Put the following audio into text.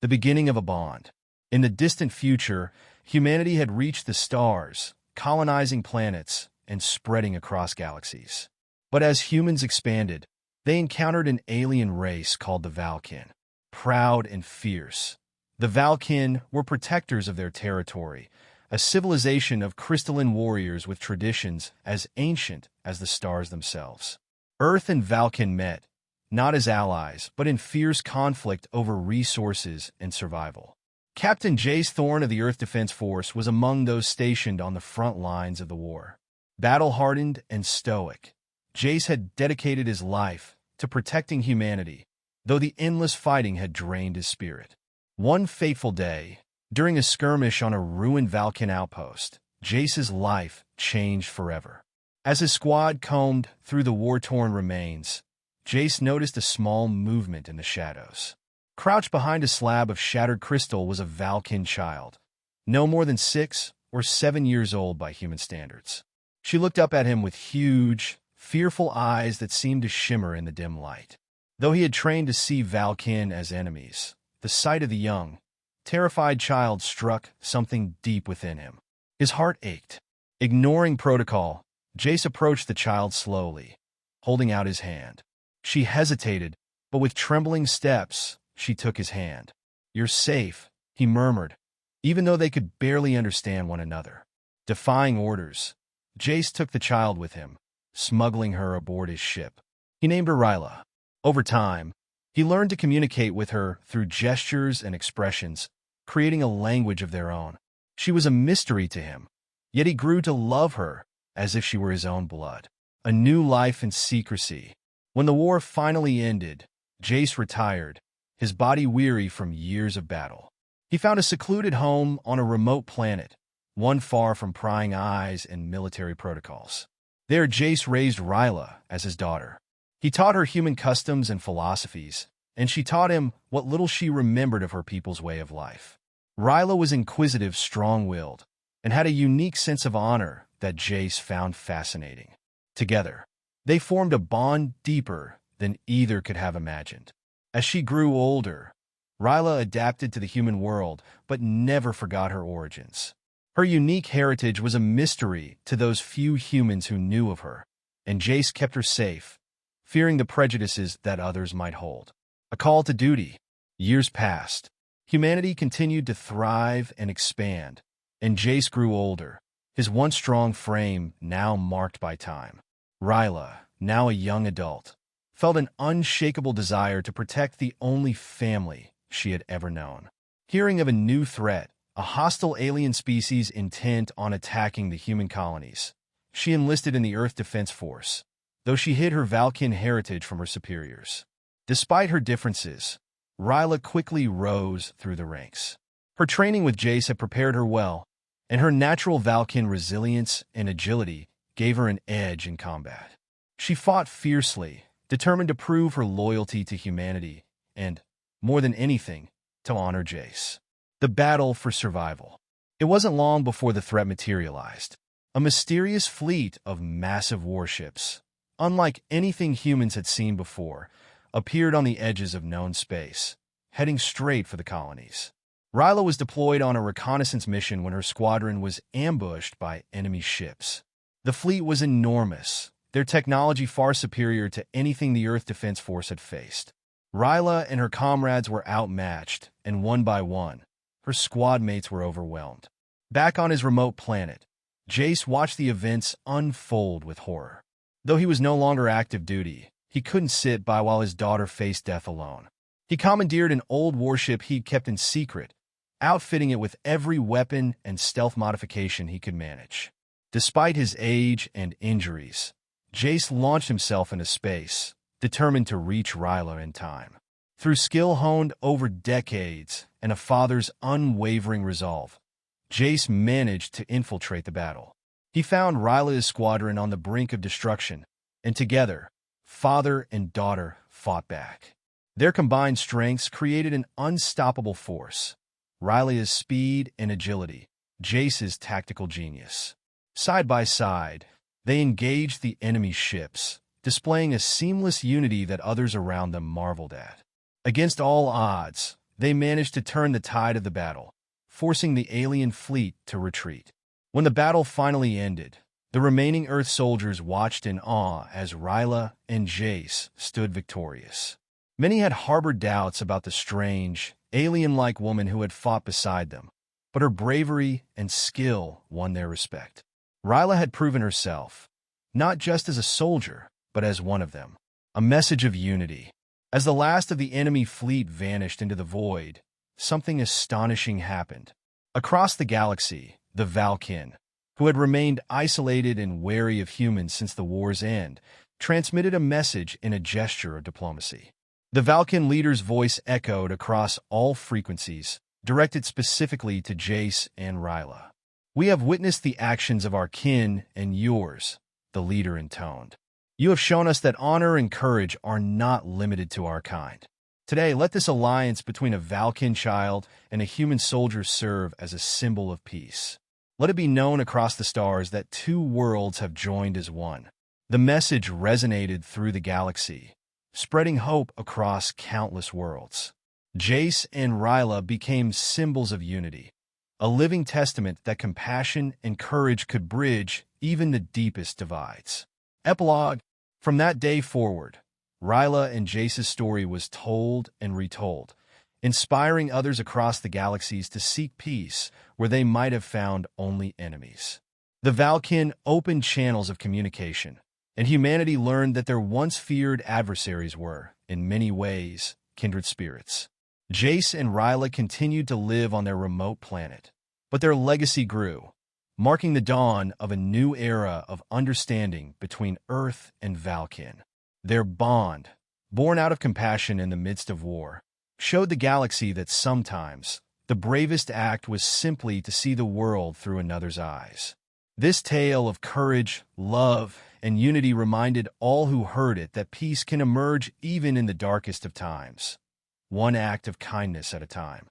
the beginning of a bond. In the distant future, humanity had reached the stars, colonizing planets and spreading across galaxies. But as humans expanded, they encountered an alien race called the Val'kin, proud and fierce. The Val'kin were protectors of their territory, a civilization of crystalline warriors with traditions as ancient as the stars themselves. Earth and Val'kin met, not as allies, but in fierce conflict over resources and survival. Captain Jace Thorne of the Earth Defense Force was among those stationed on the front lines of the war. Battle-hardened and stoic, Jace had dedicated his life to protecting humanity, though the endless fighting had drained his spirit. One fateful day, during a skirmish on a ruined Val'kin outpost, Jace's life changed forever. As his squad combed through the war-torn remains, Jace noticed a small movement in the shadows. Crouched behind a slab of shattered crystal was a Val'kin child, no more than 6 or 7 years old by human standards. She looked up at him with huge, fearful eyes that seemed to shimmer in the dim light. Though he had trained to see Val'kin as enemies, the sight of the young, terrified child struck something deep within him. His heart ached. Ignoring protocol, Jace approached the child slowly, holding out his hand. She hesitated, but with trembling steps, she took his hand. "You're safe," he murmured, even though they could barely understand one another. Defying orders, Jace took the child with him, smuggling her aboard his ship. He named her Rylah. Over time, he learned to communicate with her through gestures and expressions, creating a language of their own. She was a mystery to him, yet he grew to love her as if she were his own blood. A new life in secrecy. When the war finally ended, Jace retired, his body weary from years of battle. He found a secluded home on a remote planet, one far from prying eyes and military protocols. There, Jace raised Rylah as his daughter. He taught her human customs and philosophies, and she taught him what little she remembered of her people's way of life. Rylah was inquisitive, strong-willed, and had a unique sense of honor that Jace found fascinating. Together, they formed a bond deeper than either could have imagined. As she grew older, Rylah adapted to the human world, but never forgot her origins. Her unique heritage was a mystery to those few humans who knew of her, and Jace kept her safe, fearing the prejudices that others might hold. A call to duty. Years passed. Humanity continued to thrive and expand, and Jace grew older, his once strong frame now marked by time. Rylah, now a young adult, felt an unshakable desire to protect the only family she had ever known. Hearing of a new threat, a hostile alien species intent on attacking the human colonies, she enlisted in the Earth Defense Force, though she hid her Val'kin heritage from her superiors. Despite her differences, Rylah quickly rose through the ranks. Her training with Jace had prepared her well, and her natural Val'kin resilience and agility gave her an edge in combat. She fought fiercely, determined to prove her loyalty to humanity and, more than anything, to honor Jace. The battle for survival. It wasn't long before the threat materialized. A mysterious fleet of massive warships, unlike anything humans had seen before, appeared on the edges of known space, heading straight for the colonies. Rylah was deployed on a reconnaissance mission when her squadron was ambushed by enemy ships. The fleet was enormous, their technology far superior to anything the Earth Defense Force had faced. Rylah and her comrades were outmatched, and one by one, her squad mates were overwhelmed. Back on his remote planet, Jace watched the events unfold with horror. Though he was no longer active duty, he couldn't sit by while his daughter faced death alone. He commandeered an old warship he'd kept in secret, outfitting it with every weapon and stealth modification he could manage. Despite his age and injuries, Jace launched himself into space, determined to reach Rylah in time. Through skill honed over decades and a father's unwavering resolve, Jace managed to infiltrate the battle. He found Rylah's squadron on the brink of destruction, and together, father and daughter fought back. Their combined strengths created an unstoppable force. Rylah's speed and agility, Jace's tactical genius. Side by side, they engaged the enemy ships, displaying a seamless unity that others around them marveled at. Against all odds, they managed to turn the tide of the battle, forcing the alien fleet to retreat. When the battle finally ended, the remaining Earth soldiers watched in awe as Rylah and Jace stood victorious. Many had harbored doubts about the strange, alien-like woman who had fought beside them, but her bravery and skill won their respect. Rylah had proven herself, not just as a soldier, but as one of them, a message of unity. As the last of the enemy fleet vanished into the void, something astonishing happened. Across the galaxy, the Val'kin, who had remained isolated and wary of humans since the war's end, transmitted a message in a gesture of diplomacy. The Val'kin leader's voice echoed across all frequencies, directed specifically to Jace and Rylah. "We have witnessed the actions of our kin and yours," the leader intoned. "You have shown us that honor and courage are not limited to our kind. Today, let this alliance between a Val'kin child and a human soldier serve as a symbol of peace. Let it be known across the stars that two worlds have joined as one." The message resonated through the galaxy, spreading hope across countless worlds. Jace and Rylah became symbols of unity, a living testament that compassion and courage could bridge even the deepest divides. Epilogue. From that day forward, Rylah and Jace's story was told and retold, inspiring others across the galaxies to seek peace where they might have found only enemies. The Val'kin opened channels of communication, and humanity learned that their once feared adversaries were, in many ways, kindred spirits. Jace and Rylah continued to live on their remote planet, but their legacy grew, marking the dawn of a new era of understanding between Earth and Val'kin. Their bond, born out of compassion in the midst of war, showed the galaxy that sometimes the bravest act was simply to see the world through another's eyes. This tale of courage, love, and unity reminded all who heard it that peace can emerge even in the darkest of times, one act of kindness at a time.